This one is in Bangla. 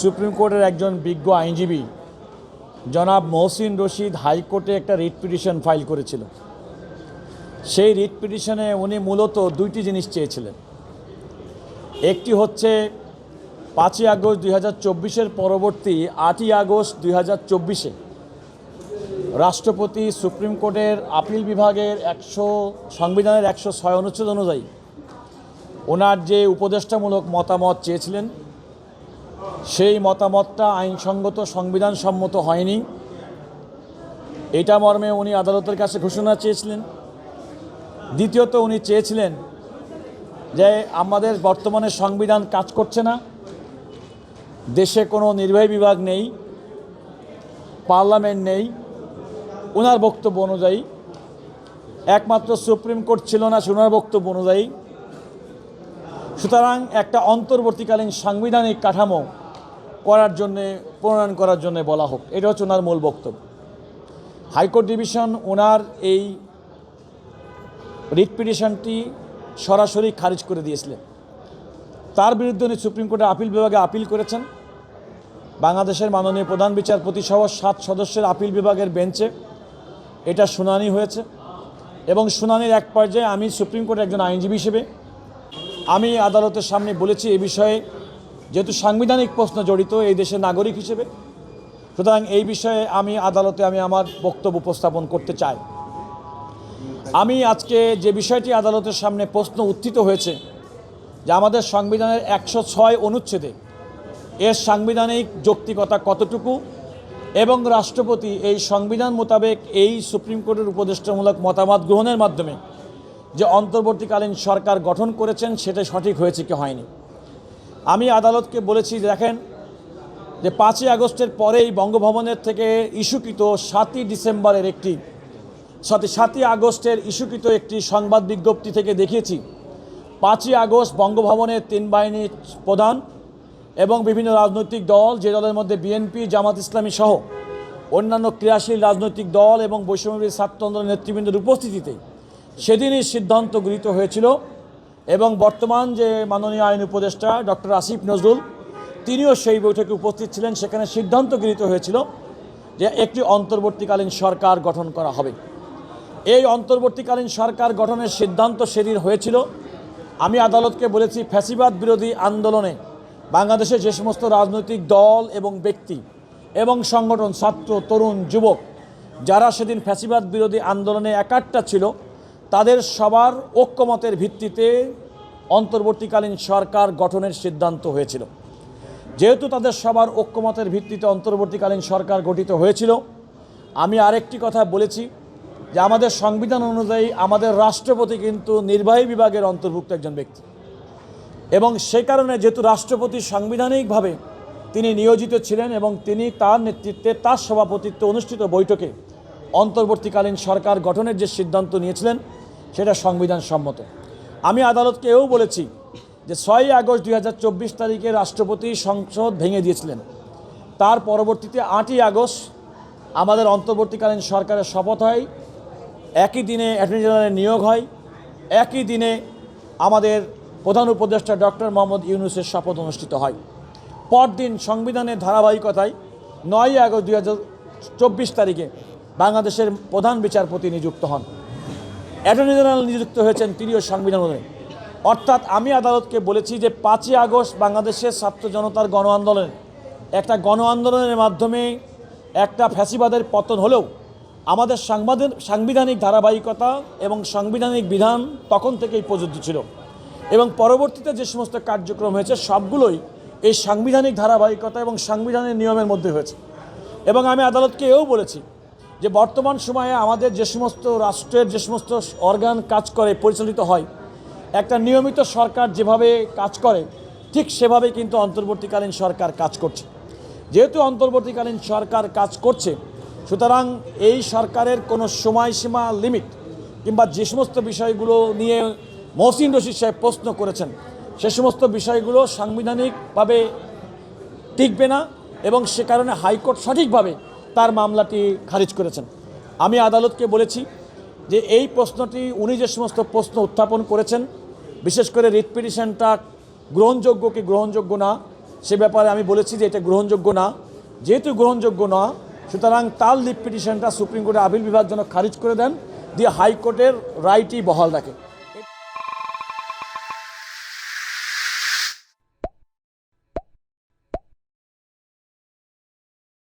সুপ্রিম কোর্টের একজন বিজ্ঞ আইনজীবী জনাব মহসিন রশিদ হাইকোর্টে একটা রিট পিটিশন ফাইল করেছিল। সেই রিট পিটিশনে উনি মূলত দুইটি জিনিস চেয়েছিলেন। একটি হচ্ছে 5ই আগস্ট 2024-এর পরবর্তী 8ই আগস্ট 2024-এ রাষ্ট্রপতি সুপ্রিম কোর্টের আপিল বিভাগের সংবিধানের 106 অনুচ্ছেদ অনুযায়ী ওনার যে উপদেষ্টামূলক মতামত চেয়েছিলেন, সেই মতামতটা আইনসঙ্গত সংবিধানসম্মত হয়নি, এটা মর্মে উনি আদালতের কাছে ঘোষণা চেয়েছিলেন। দ্বিতীয়ত উনি চেয়েছিলেন যে আমাদের বর্তমানে সংবিধান কাজ করছে না, দেশে কোনো নির্বাহী বিভাগ নেই, পার্লামেন্ট নেই। ওনার বক্তব্য অনুযায়ী একমাত্র সুপ্রিম কোর্ট ছিল না, ওনার বক্তব্য অনুযায়ী। সুতরাং একটা অন্তর্বর্তীকালীন সাংবিধানিক কাঠামো প্রণয়ন করার জন্য বলা হোক, এটা হচ্ছে ওনার মূল বক্তব্য। হাইকোর্ট ডিভিশন ওনার এই রিট পিটিশনটি সরাসরি খারিজ করে দিয়েছিলেন। তার বিরুদ্ধে উনি সুপ্রিম কোর্টের আপিল বিভাগে আপিল করেছেন। বাংলাদেশের মাননীয় প্রধান বিচারপতি সহ 7 সদস্যের আপিল বিভাগের বেঞ্চে এটা শুনানি হয়েছে এবং শুনানির এক পর্যায়ে আমি সুপ্রিম কোর্টের একজন আইনজীবী হিসেবে আমি আদালতের সামনে বলেছি এই বিষয়ে, যেহেতু সাংবিধানিক প্রশ্ন জড়িত এই দেশের নাগরিক হিসেবে, সুতরাং এই বিষয়ে আমি আদালতে আমার বক্তব্য উপস্থাপন করতে চাই। আমি আজকে যে বিষয়টি আদালতের সামনে প্রশ্ন উত্থিত হয়েছে যে আমাদের সংবিধানের 106 অনুচ্ছেদে এর সাংবিধানিক যৌক্তিকতা কতটুকু এবং রাষ্ট্রপতি এই সংবিধান মোতাবেক এই সুপ্রিম কোর্টের উপদেষ্টামূলক মতামত গ্রহণের মাধ্যমে যে অন্তর্বর্তীকালীন সরকার গঠন করেছেন সেটা সঠিক হয়েছে কি হয়নি। আমি আদালতকে বলেছি, দেখেন যে 5ই আগস্টের পরেই বঙ্গভবনের থেকে ইস্যুকৃত 7ই আগস্টের ইস্যুকৃত একটি সংবাদ বিজ্ঞপ্তি থেকে দেখিয়েছি 5ই আগস্ট বঙ্গভবনের 3 বাহিনীর প্রধান এবং বিভিন্ন রাজনৈতিক দল, যে দলের মধ্যে বিএনপি, জামাত ইসলামী সহ অন্যান্য ক্রিয়াশীল রাজনৈতিক দল এবং বৈষম্যবিরোধী ছাত্র আন্দোলনের নেতৃবৃন্দের উপস্থিতিতে সেদিনই সিদ্ধান্ত গৃহীত হয়েছিল এবং বর্তমান যে মাননীয় আইন উপদেষ্টা ডক্টর আসিফ নজরুল তিনিও সেই বৈঠকে উপস্থিত ছিলেন। সেখানে সিদ্ধান্ত গৃহীত হয়েছিল যে একটি অন্তর্বর্তীকালীন সরকার গঠন করা হবে। এই অন্তর্বর্তীকালীন সরকার গঠনের সিদ্ধান্ত সেদিন হয়েছিল। আমি আদালতকে বলেছি, ফ্যাসিবাদ বিরোধী আন্দোলনে বাংলাদেশে যে সমস্ত রাজনৈতিক দল এবং ব্যক্তি এবং সংগঠন, ছাত্র, তরুণ, যুবক যারা সেদিন ফ্যাসিবাদ বিরোধী আন্দোলনে একাট্টা ছিল, তাদের সবার ঐক্যমতের ভিত্তিতে অন্তর্বর্তীকালীন সরকার গঠনের সিদ্ধান্ত হয়েছিল। যেহেতু তাদের সবার ঐক্যমতের ভিত্তিতে অন্তর্বর্তীকালীন সরকার গঠিত হয়েছিল, আমি আরেকটি কথা বলেছি যে আমাদের সংবিধান অনুযায়ী আমাদের রাষ্ট্রপতি কিন্তু নির্বাহী বিভাগের অন্তর্ভুক্ত একজন ব্যক্তি এবং সে কারণে যেহেতু রাষ্ট্রপতি সাংবিধানিকভাবে তিনি নিয়োজিত ছিলেন এবং তিনি তার নেতৃত্বে তার সভাপতিত্বে অনুষ্ঠিত বৈঠকে অন্তর্বর্তীকালীন সরকার গঠনের যে সিদ্ধান্ত নিয়েছিলেন সেটা সংবিধান সম্মত। আমি আদালতকে এও বলেছি যে 6ই আগস্ট 2024 তারিখে রাষ্ট্রপতি সংসদ ভেঙে দিয়েছিলেন। তার পরবর্তীতে 8ই আগস্ট আমাদের অন্তর্বর্তীকালীন সরকারের শপথ হয়, একই দিনে অ্যাটর্নি জেনারেলের নিয়োগ হয়, একই দিনে আমাদের প্রধান উপদেষ্টা ডক্টর মোহাম্মদ ইউনূসের শপথ অনুষ্ঠিত হয়। পরদিন সংবিধানের ধারাবাহিকতায় 9ই আগস্ট 2024 তারিখে বাংলাদেশের প্রধান বিচারপতি নিযুক্ত হন। অ্যাটর্নি জেনারেল নিযুক্ত হয়েছেন তিনিও সংবিধান অনুযায়ী। অর্থাৎ আমি আদালতকে বলেছি যে 5ই আগস্ট বাংলাদেশের ছাত্র জনতার গণ আন্দোলনের মাধ্যমে একটা ফ্যাসিবাদের পতন হলেও আমাদের সাংবিধানিক ধারাবাহিকতা এবং সাংবিধানিক বিধান তখন থেকেই প্রযোজ্য ছিল এবং পরবর্তীতে যে সমস্ত কার্যক্রম হয়েছে সবগুলোই এই সাংবিধানিক ধারাবাহিকতা এবং সাংবিধানিক নিয়মের মধ্যে হয়েছে। এবং আমি আদালতকে এও বলেছি যে বর্তমান সময়ে আমাদের যে সমস্ত রাষ্ট্রের যে সমস্ত অর্গান কাজ করে, পরিচালিত হয়, একটা নিয়মিত সরকার যেভাবে কাজ করে ঠিক সেভাবে কিন্তু অন্তর্বর্তীকালীন সরকার কাজ করছে। যেহেতু অন্তর্বর্তীকালীন সরকার কাজ করছে, সুতরাং এই সরকারের কোনো সময়সীমা লিমিট কিংবা যে সমস্ত বিষয়গুলো নিয়ে মহসিন রশিদ সাহেব প্রশ্ন করেছেন সে সমস্ত বিষয়গুলো সাংবিধানিকভাবে টিকবে না এবং সে কারণে হাইকোর্ট সঠিকভাবে তার মামলাটি খারিজ করেছেন। আমি আদালতকে বলেছি যে এই প্রশ্নটি উনি যে সমস্ত প্রশ্ন উত্থাপন করেছেন, বিশেষ করে রিট পিটিশনটা গ্রহণযোগ্য কি গ্রহণযোগ্য না, সে ব্যাপারে আমি বলেছি যে এটা গ্রহণযোগ্য না। যেহেতু গ্রহণযোগ্য না, সুতরাং তার লিভ পিটিশনটা সুপ্রিম কোর্টে আপিল বিভাগ যেন খারিজ করে দেন, দিয়ে হাইকোর্টের রাইটই বহাল রাখে।